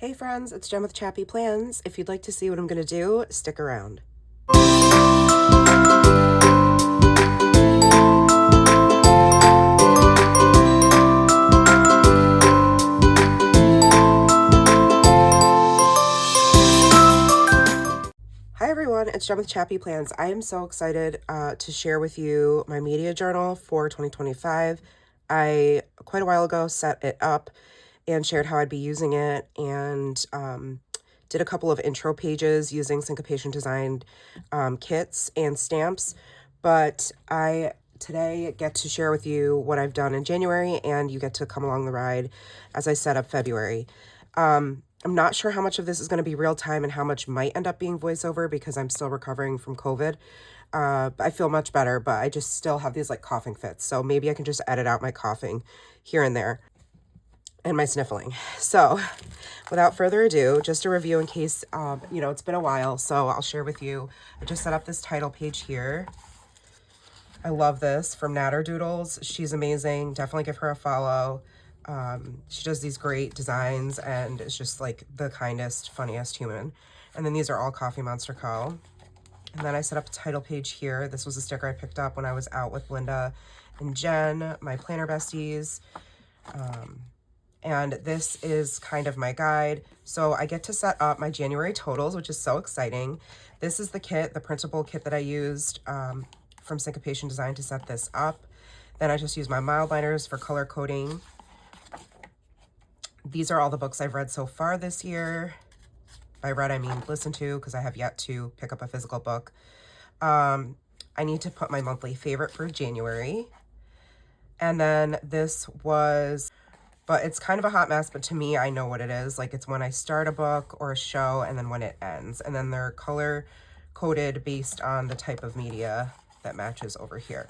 Hey friends, it's Jen with ChappyPlans. If you'd like to see what I'm going to do, stick around. Hi everyone, it's Jen with ChappyPlans. I am so excited to share with you my media journal for 2025. I, quite a while ago, set it up and shared how I'd be using it, and did a couple of intro pages using Syncopation designed kits and stamps. But I today get to share with you what I've done in January, and you get to come along the ride as I set up February. I'm not sure how much of this is going to be real time and how much might end up being voiceover because I'm still recovering from COVID. I feel much better, but I just still have these like coughing fits. So maybe I can just edit out my coughing here and there and my sniffling. So without further ado, just a review in case, it's been a while. So I'll share with you. I just set up this title page here. I love this from Natter Doodles. She's amazing. Definitely give her a follow. She does these great designs and is just like the kindest, funniest human. And then these are all Coffee Monster Co. And then I set up a title page here. This was a sticker I picked up when I was out with Linda and Jen, my planner besties. And this is kind of my guide. So I get to set up my January totals, which is so exciting. This is the kit, the printable kit that I used from Syncopation Design to set this up. Then I just use my mild liners for color coding. These are all the books I've read so far this year. By read, I mean listen to, because I have yet to pick up a physical book. I need to put my monthly favorite for January. And then this was, but it's kind of a hot mess, but to me, I know what it is. Like, it's when I start a book or a show and then when it ends. And then they're color coded based on the type of media that matches over here.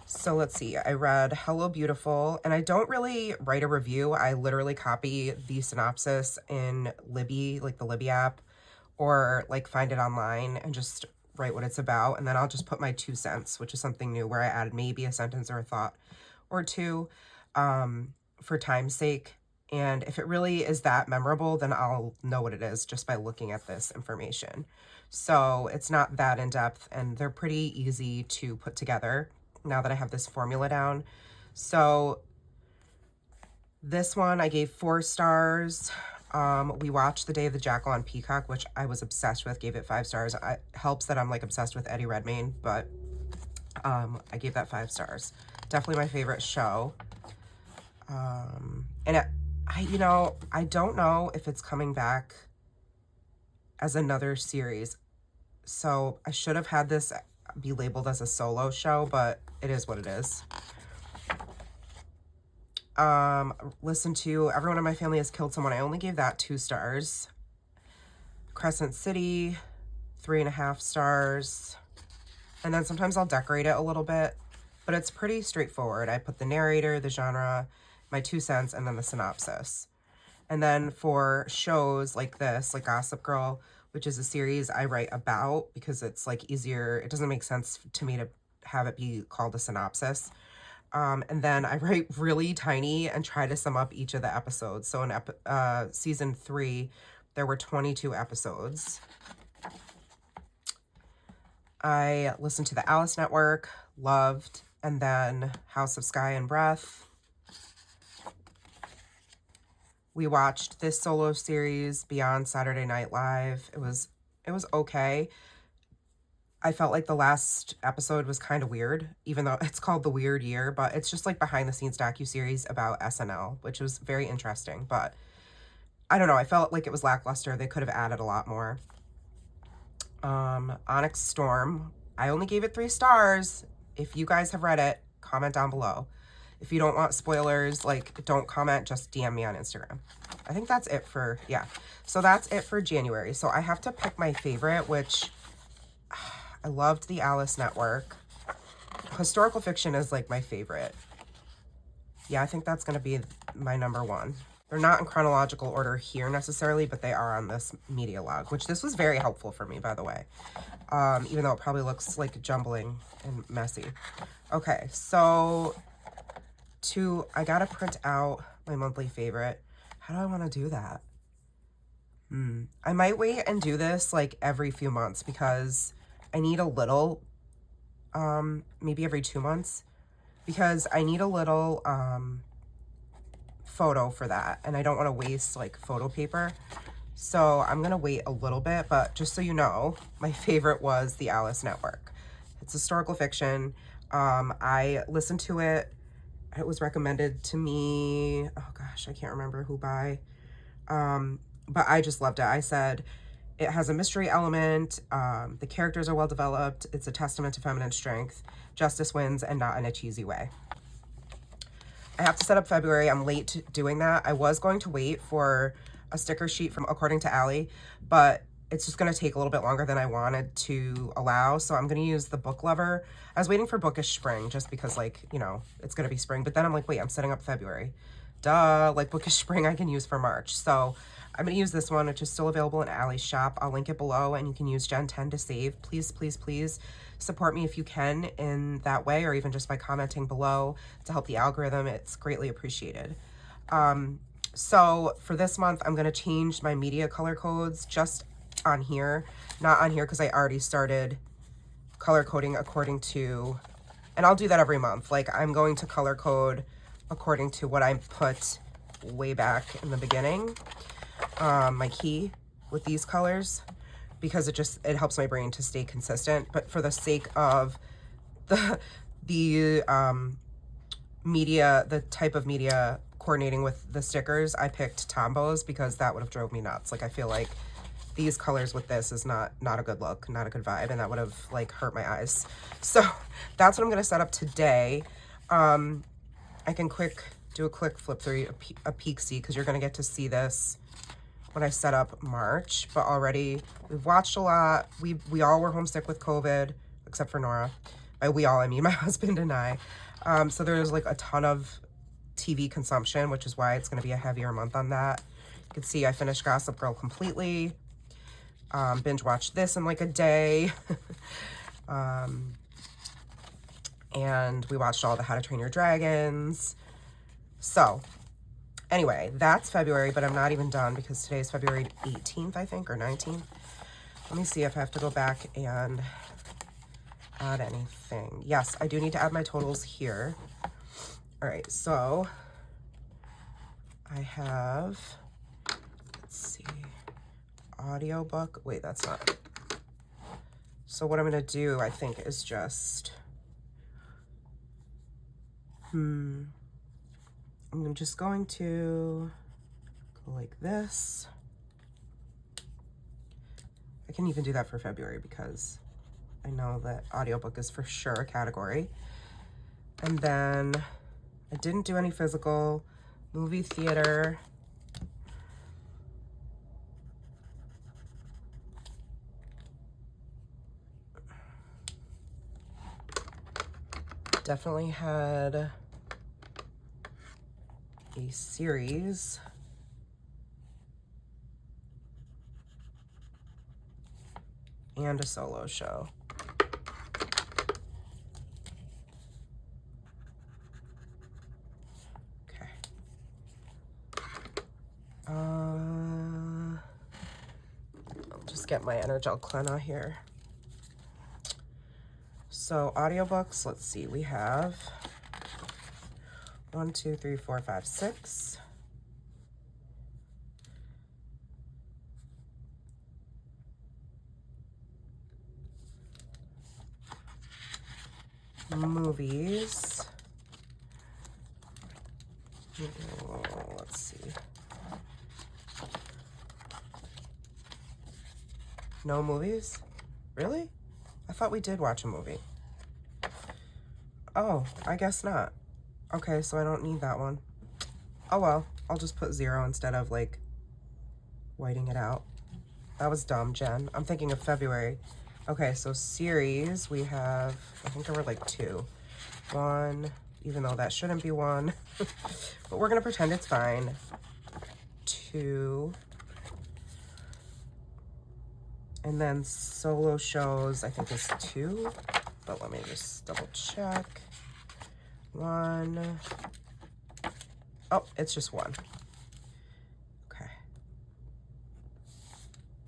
So let's see, I read Hello Beautiful, and I don't really write a review. I literally copy the synopsis in Libby, like the Libby app, or like find it online and just write what it's about. And then I'll just put my 2 cents, which is something new where I added maybe a sentence or a thought or two for time's sake. And if it really is that memorable, then I'll know what it is just by looking at this information. So it's not that in depth, and they're pretty easy to put together now that I have this formula down. So this one I gave 4 stars. We watched The Day of the Jackal on Peacock, which I was obsessed with, gave it 5 stars. It helps that I'm like obsessed with Eddie Redmayne, but I gave that 5 stars. Definitely my favorite show. And I don't know if it's coming back as another series. So I should have had this be labeled as a solo show, but it is what it is. Listen to Everyone in My Family Has Killed Someone. I only gave that 2 stars. Crescent City, 3.5 stars. And then sometimes I'll decorate it a little bit, but it's pretty straightforward. I put the narrator, the genre, my 2 cents, and then the synopsis. And then for shows like this, like Gossip Girl, which is a series I write about because it's like easier. It doesn't make sense to me to have it be called a synopsis. And then I write really tiny and try to sum up each of the episodes. So in season 3, there were 22 episodes. I listened to the Alice Network, loved, and then House of Sky and Breath. We watched this solo series, Beyond Saturday Night Live. It was okay. I felt like the last episode was kind of weird, even though it's called The Weird Year, but it's just like behind the scenes docuseries about SNL, which was very interesting. But I don't know, I felt like it was lackluster. They could have added a lot more. Onyx Storm, I only gave it 3 stars. If you guys have read it, comment down below. If you don't want spoilers, like, don't comment, just DM me on Instagram. I think that's it for, yeah. So that's it for January. So I have to pick my favorite, which I loved the Alice Network. Historical fiction is like my favorite. Yeah, I think that's going to be my number 1. They're not in chronological order here necessarily, but they are on this media log, which this was very helpful for me, by the way. Even though it probably looks like jumbling and messy. Okay, so I gotta print out my monthly favorite. How do I want to do that? I might wait and do this like every few months because I need a little, maybe every 2 months, because I need a little photo for that, and I don't want to waste like photo paper. So I'm gonna wait a little bit, but just so you know, my favorite was The Alice Network. It's historical fiction. I listened to it. It was recommended to me. Oh gosh, I can't remember who by. But I just loved it. I said it has a mystery element. The characters are well developed. It's a testament to feminine strength. Justice wins, and not in a cheesy way. I have to set up February. I'm late doing that. I was going to wait for a sticker sheet from According to Allie, but it's just going to take a little bit longer than I wanted to allow. So I'm going to use the Book Lover. I was waiting for Bookish Spring just because, like, you know, it's going to be spring. But then I'm like, wait, I'm setting up February. Duh, like Bookish Spring I can use for March. So I'm going to use this one, which is still available in Allie's shop. I'll link it below, and you can use Gen 10 to save. Please, please, please support me if you can in that way, or even just by commenting below to help the algorithm. It's greatly appreciated. So for this month, I'm going to change my media color codes just on here, not on here because I already started color coding according to, and I'll do that every month. Like, I'm going to color code according to what I put way back in the beginning, my key with these colors, because it helps my brain to stay consistent. But for the sake of the media, the type of media coordinating with the stickers, I picked Tombows because that would have drove me nuts. Like, I feel like these colors with this is not a good look, not a good vibe, and that would have like hurt my eyes. So that's what I'm gonna set up today. I can do a quick flip through, a peek see, because you're gonna get to see this when I set up March. But already we've watched a lot. We all were homesick with COVID, except for Nora. By we all, I mean my husband and I. So there's like a ton of TV consumption, which is why it's going to be a heavier month on that. You can see I finished Gossip Girl completely. Binge watched this in like a day. And we watched all the How to Train Your Dragons. So anyway, that's February, but I'm not even done because today is February 18th, I think, or 19th. Let me see if I have to go back and add anything. Yes, I do need to add my totals here. All right, so I have, let's see, audiobook. Wait, that's not it. So what I'm gonna do, I think, is just, I'm just going to go like this. I can even do that for February because I know that audiobook is for sure a category. And then I didn't do any physical. Movie theater. Definitely had a series. And a solo show. Okay. I'll just get my Energel Clena here. So audiobooks, let's see, we have 1, 2, 3, 4, 5, 6. Movies. Let's see. No movies? Really? I thought we did watch a movie. Oh, I guess not. Okay, so I don't need that one. Oh well, I'll just put 0 instead of like whiting it out. That was dumb, Jen. I'm thinking of February. Okay, so series, we have, I think there were like 2. 1, even though that shouldn't be 1. But we're gonna pretend it's fine. 2. And then solo shows, I think is 2. But let me just double check. 1. Oh, it's just one. Okay.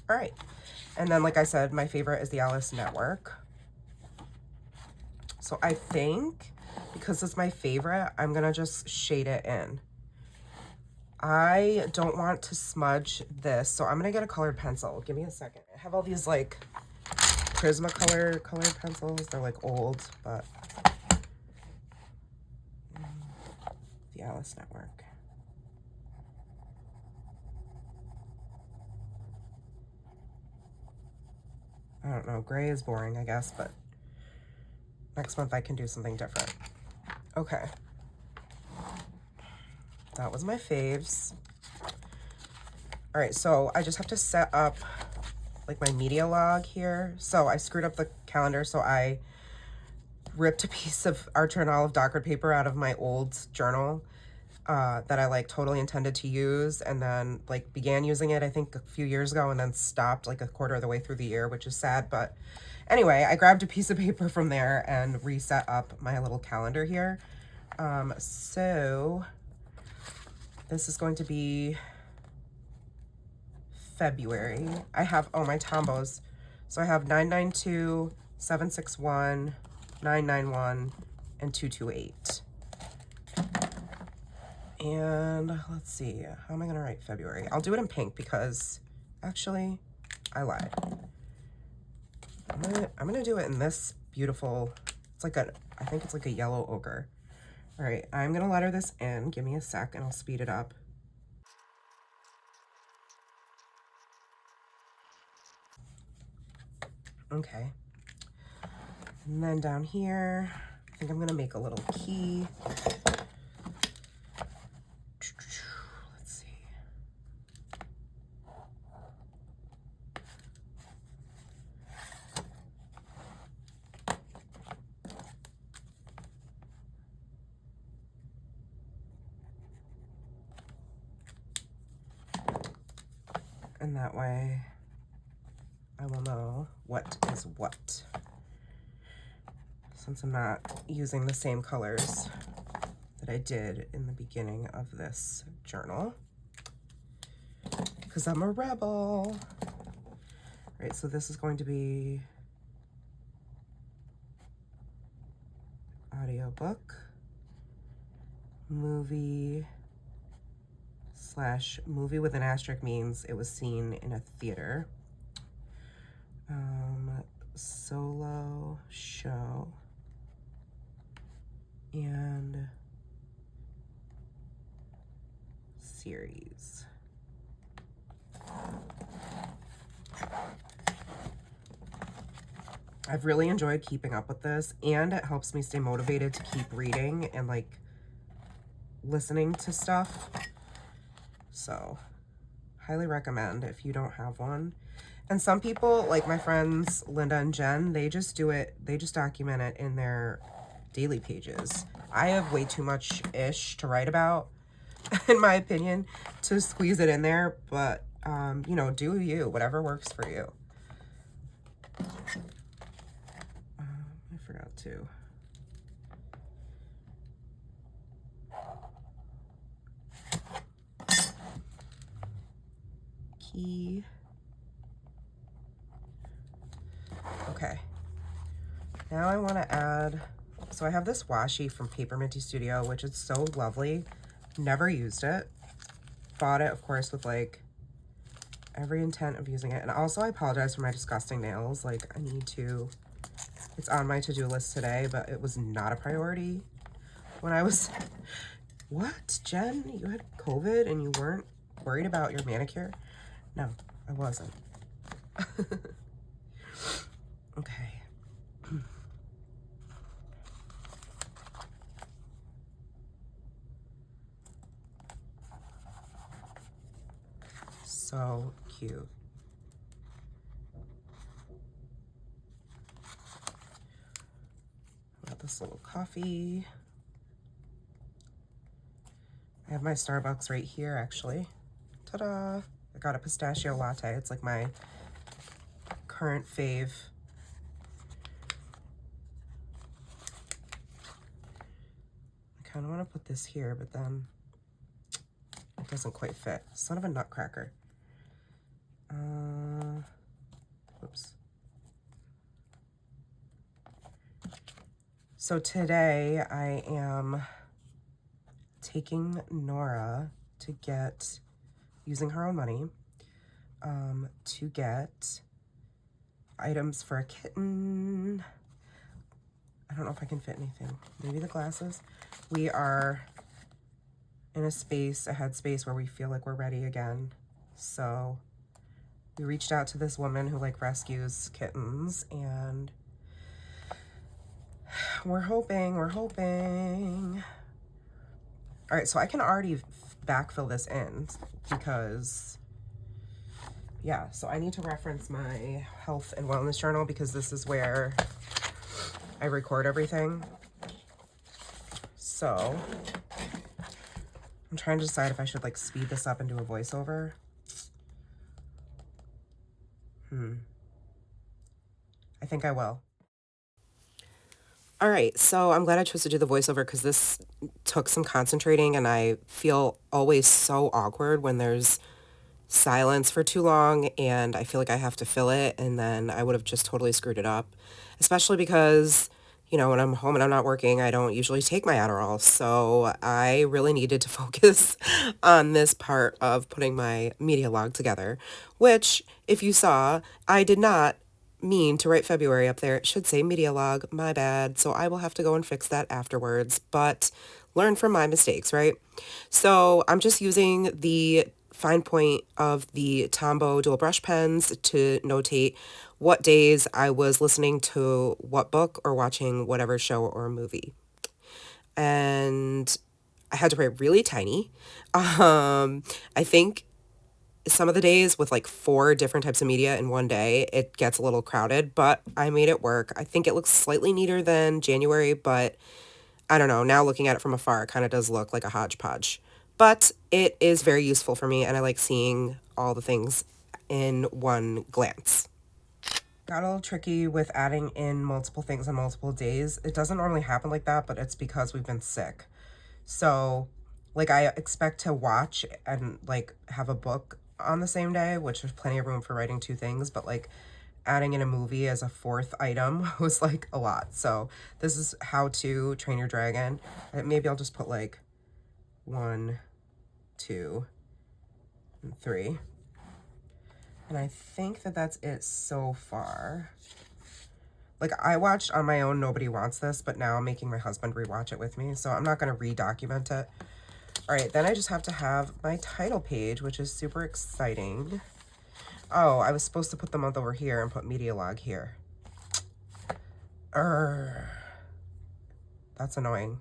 All right. And then, like I said, my favorite is the Alice Network. So I think because it's my favorite, I'm going to just shade it in. I don't want to smudge this, so I'm going to get a colored pencil. Give me a second. I have all these like Prismacolor colored pencils. They're like old, but the Alice Network. I don't know, gray is boring, I guess, but next month I can do something different. Okay. That was my faves. All right, so I just have to set up like my media log here. So I screwed up the calendar, so I ripped a piece of Archer and Olive Dockard paper out of my old journal that I like totally intended to use, and then like began using it I think a few years ago, and then stopped like a quarter of the way through the year, which is sad. But anyway, I grabbed a piece of paper from there and reset up my little calendar here. So this is going to be February. I have, oh, my Tombos. So I have 992, 761, 991, and 228. And let's see, how am I gonna write February? I'll do it in pink because actually I lied. I'm gonna do it in this beautiful, it's like a, I think it's like a yellow ochre. All right, I'm gonna letter this in. Give me a sec and I'll speed it up. Okay. And then down here, I think I'm gonna make a little key. Let's see. And that way I will know what is what, since I'm not using the same colors that I did in the beginning of this journal, because I'm a rebel. Right, so this is going to be audiobook, movie / movie with an asterisk means it was seen in a theater. Solo show and series. I've really enjoyed keeping up with this, and it helps me stay motivated to keep reading and like listening to stuff. So highly recommend if you don't have one. And some people, like my friends Linda and Jen, they just do it, they just document it in their daily pages. I have way too much ish to write about, in my opinion, to squeeze it in there, but you know, do you, whatever works for you. I forgot to. Key. Okay. Now I want to add, so I have this washi from Paper Minty Studio, which is so lovely. Never used it. Bought it, of course, with like every intent of using it. And also I apologize for my disgusting nails. Like I need to, it's on my to-do list today, but it was not a priority when I was, what, Jen? You had COVID and you weren't worried about your manicure? No, I wasn't. Okay. So cute. Got this little coffee. I have my Starbucks right here, actually. Ta-da! I got a pistachio latte. It's like my current fave. I kind of want to put this here, but then doesn't quite fit. Son of a nutcracker. Oops. So today I am taking Nora to get, using her own money, to get items for a kitten. I don't know if I can fit anything. Maybe the glasses. We are in a space, a headspace where we feel like we're ready again. So we reached out to this woman who like rescues kittens, and we're hoping. All right, so I can already backfill this in because, yeah, so I need to reference my health and wellness journal because this is where I record everything. So I'm trying to decide if I should like speed this up and do a voiceover. I think I will. All right, so I'm glad I chose to do the voiceover because this took some concentrating, and I feel always so awkward when there's silence for too long and I feel like I have to fill it, and then I would have just totally screwed it up, especially because, you know, when I'm home and I'm not working, I don't usually take my Adderall. So I really needed to focus on this part of putting my media log together, which, if you saw, I did not mean to write February up there. It should say media log, my bad. So I will have to go and fix that afterwards, but learn from my mistakes, right? So I'm just using the fine point of the Tombow dual brush pens to notate what days I was listening to what book or watching whatever show or movie. And I had to write really tiny. I think some of the days with like 4 different types of media in one day, it gets a little crowded, but I made it work. I think it looks slightly neater than January, but I don't know. Now looking at it from afar, it kind of does look like a hodgepodge. But it is very useful for me, and I like seeing all the things in one glance. Got a little tricky with adding in multiple things on multiple days. It doesn't normally happen like that, but it's because we've been sick. So, like, I expect to watch and, like, have a book on the same day, which there's plenty of room for writing 2 things, but, like, adding in a movie as a 4th item was, like, a lot. So, this is How to Train Your Dragon. Maybe I'll just put, like, 1, 2, and 3. And I think that that's it so far. Like, I watched on my own Nobody Wants This, but now I'm making my husband rewatch it with me, so I'm not going to redocument it. All right, then I just have to have my title page, which is super exciting. Oh, I was supposed to put the month over here and put media log here. That's annoying.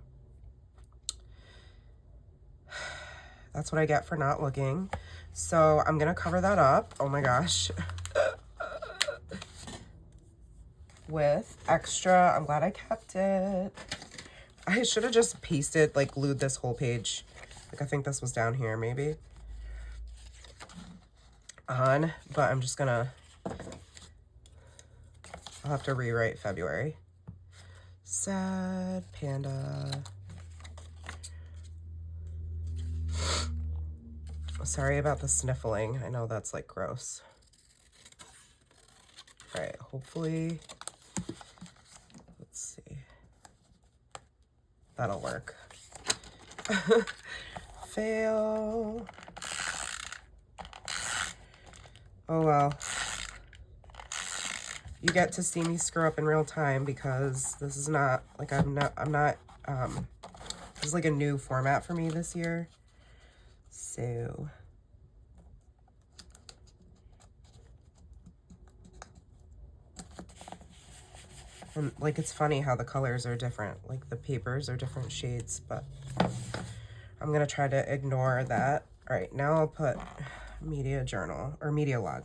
That's what I get for not looking. So I'm going to cover that up. Oh my gosh. With extra, I'm glad I kept it. I should have just pasted, like glued this whole page. Like I think this was down here maybe. On, but I'm just gonna, I'll have to rewrite February. Sad panda. Sorry about the sniffling. I know that's like gross. All right, hopefully, let's see. That'll work. Fail. Oh well. You get to see me screw up in real time because this is not, like, this is like a new format for me this year. So. And, like, it's funny how the colors are different. Like, the papers are different shades, but I'm going to try to ignore that. All right, now I'll put media journal, or media log.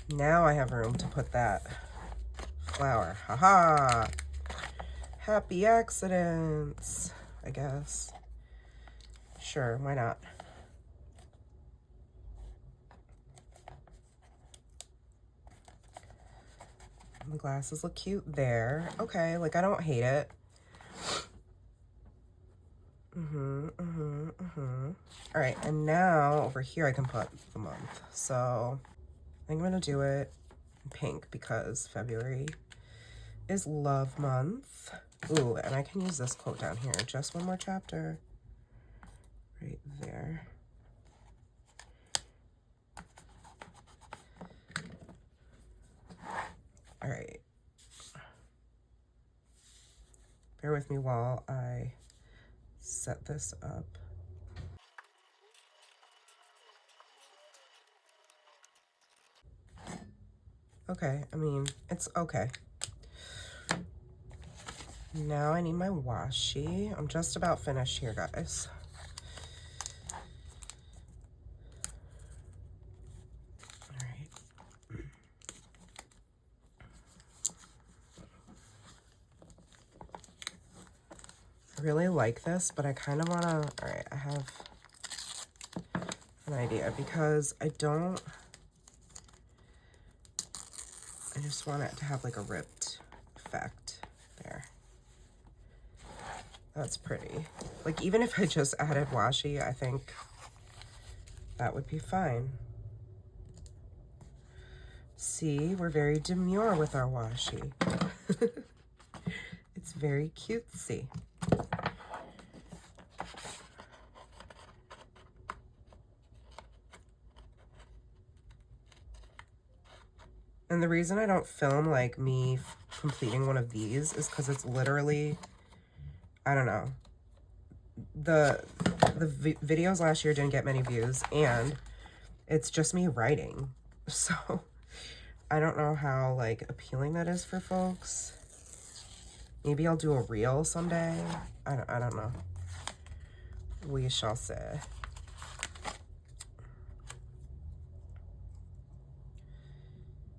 Now I have room to put that flower. Haha! Happy accidents, I guess. Sure, why not? The glasses look cute there. Okay, like, I don't hate it. All right, and now over here I can put the month. So I think I'm gonna do it in pink because February is love month. Ooh, and I can use this quote down here. Just one more chapter. Right there. All right. Bear with me while I set this up. Okay, I mean, it's okay. Now I need my washi. I'm just about finished here, guys. All right. I really like this, but I kind of want to, all right, I have an idea because I just want it to have like a ripped effect there. That's pretty. Like, even if I just added washi, I think that would be fine. See, we're very demure with our washi. It's very cutesy. And the reason I don't film like me completing one of these is because it's literally, I don't know. The videos last year didn't get many views, and it's just me writing. So I don't know how like appealing that is for folks. Maybe I'll do a reel someday. I don't know. We shall see.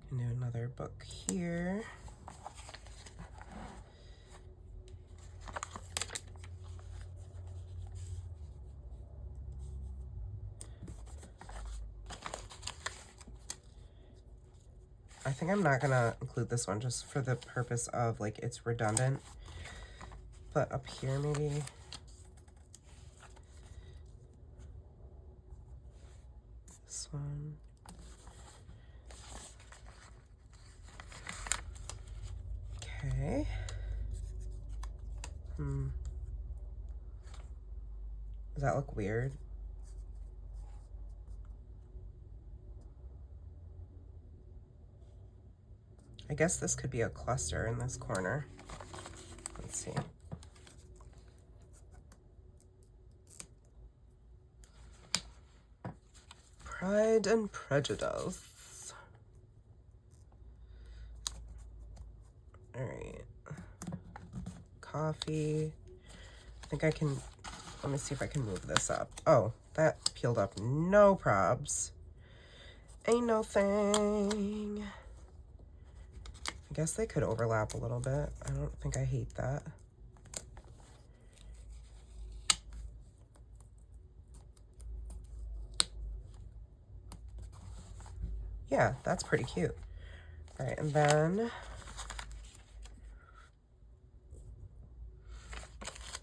Can do another book here. I think I'm not gonna include this one just for the purpose of like it's redundant. But up here maybe. This one. Okay. Does that look weird? I guess this could be a cluster in this corner. Let's see. Pride and Prejudice. All right. Coffee. I think I can, let me see if I can move this up. Oh, that peeled up. No probs. Ain't no thing. I guess they could overlap a little bit. I don't think I hate that. Yeah, that's pretty cute. All right, and then,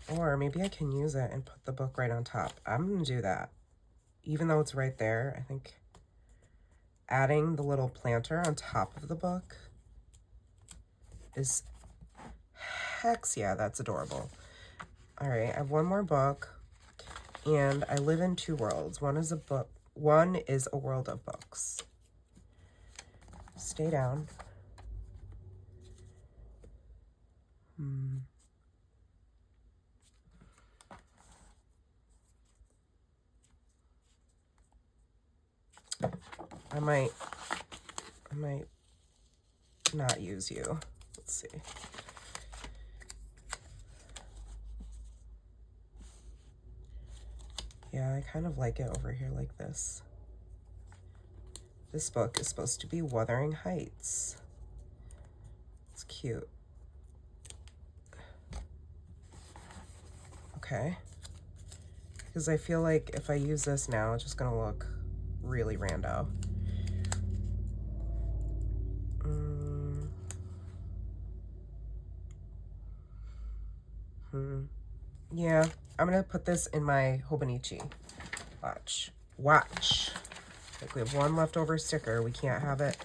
or maybe I can use it and put the book right on top. I'm gonna do that. Even though it's right there, I think adding the little planter on top of the book is, hex yeah, that's adorable. All right, I have one more book, and I live in two worlds. One is a book, one is a world of books. Stay down. I might not use you. Let's see. Yeah, I kind of like it over here like this. This book is supposed to be Wuthering Heights. It's cute. Okay. Because I feel like if I use this now, it's just gonna look really rando. Yeah, I'm gonna put this in my Hobonichi. Watch. Watch. Like we have one leftover sticker. We can't have it.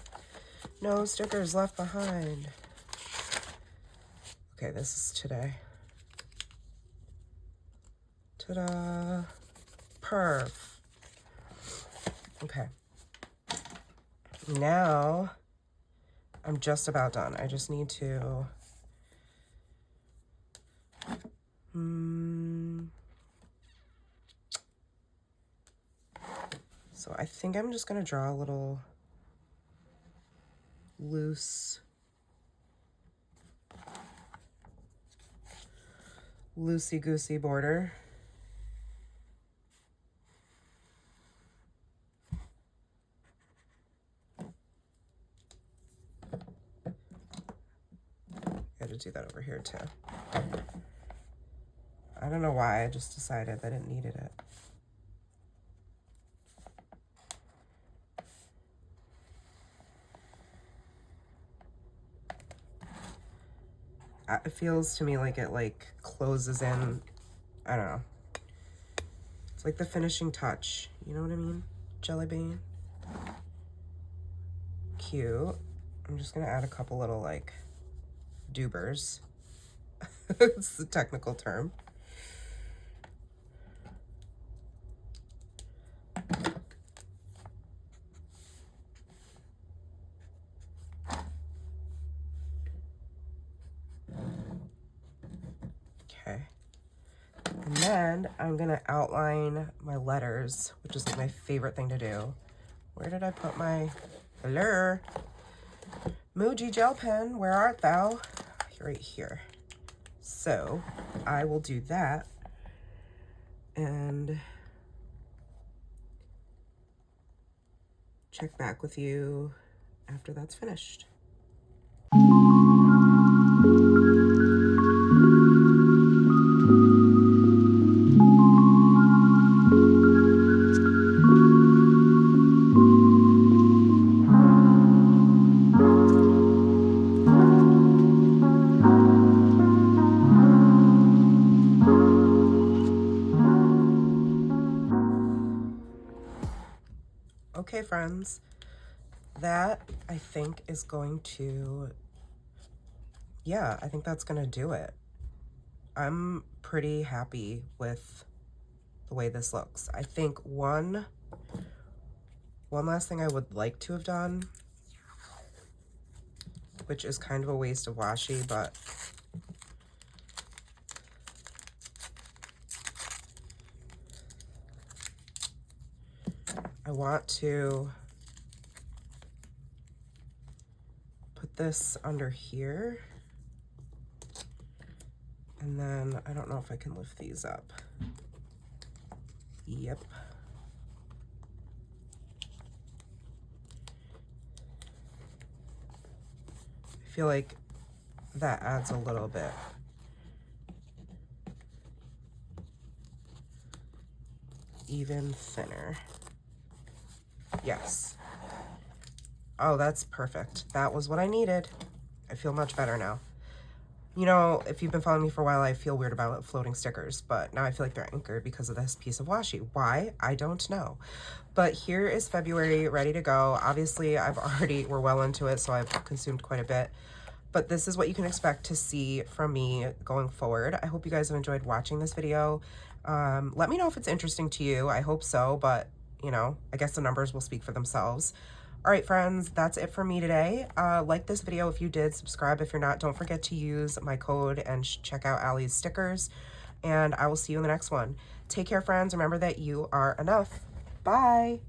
No stickers left behind. Okay, this is today. Ta-da. Perf. Okay. Now, I'm just about done. I just need to... So I think I'm just going to draw a little loosey-goosey border. Got to do that over here too. I don't know why, I just decided that it needed it. It feels to me like it like closes in, I don't know. It's like the finishing touch, you know what I mean? Jelly bean. Cute. I'm just gonna add a couple little like dubers. It's the technical term. Okay. And then I'm gonna outline my letters, which is like my favorite thing to do. Where did I put my, hello? Muji gel pen, where art thou? Right here. So I will do that and check back with you after that's finished. Okay, friends, that I think is going to, yeah, I think that's gonna do it. I'm pretty happy with the way this looks. I think one last thing I would like to have done, which is kind of a waste of washi, but I want to put this under here. And then I don't know if I can lift these up. Yep. I feel like that adds a little bit. Even thinner. Yes. Oh, that's perfect. That was what I needed. I feel much better now. You know, if you've been following me for a while, I feel weird about floating stickers, but now I feel like they're anchored because of this piece of washi. Why? I don't know. But here is February ready to go. Obviously, we're well into it, so I've consumed quite a bit. But this is what you can expect to see from me going forward. I hope you guys have enjoyed watching this video. Let me know if it's interesting to you. I hope so, but you know, I guess the numbers will speak for themselves. All right, friends, that's it for me today. Like this video if you did, subscribe if you're not. Don't forget to use my code and check out Allie's stickers. And I will see you in the next one. Take care, friends. Remember that you are enough. Bye.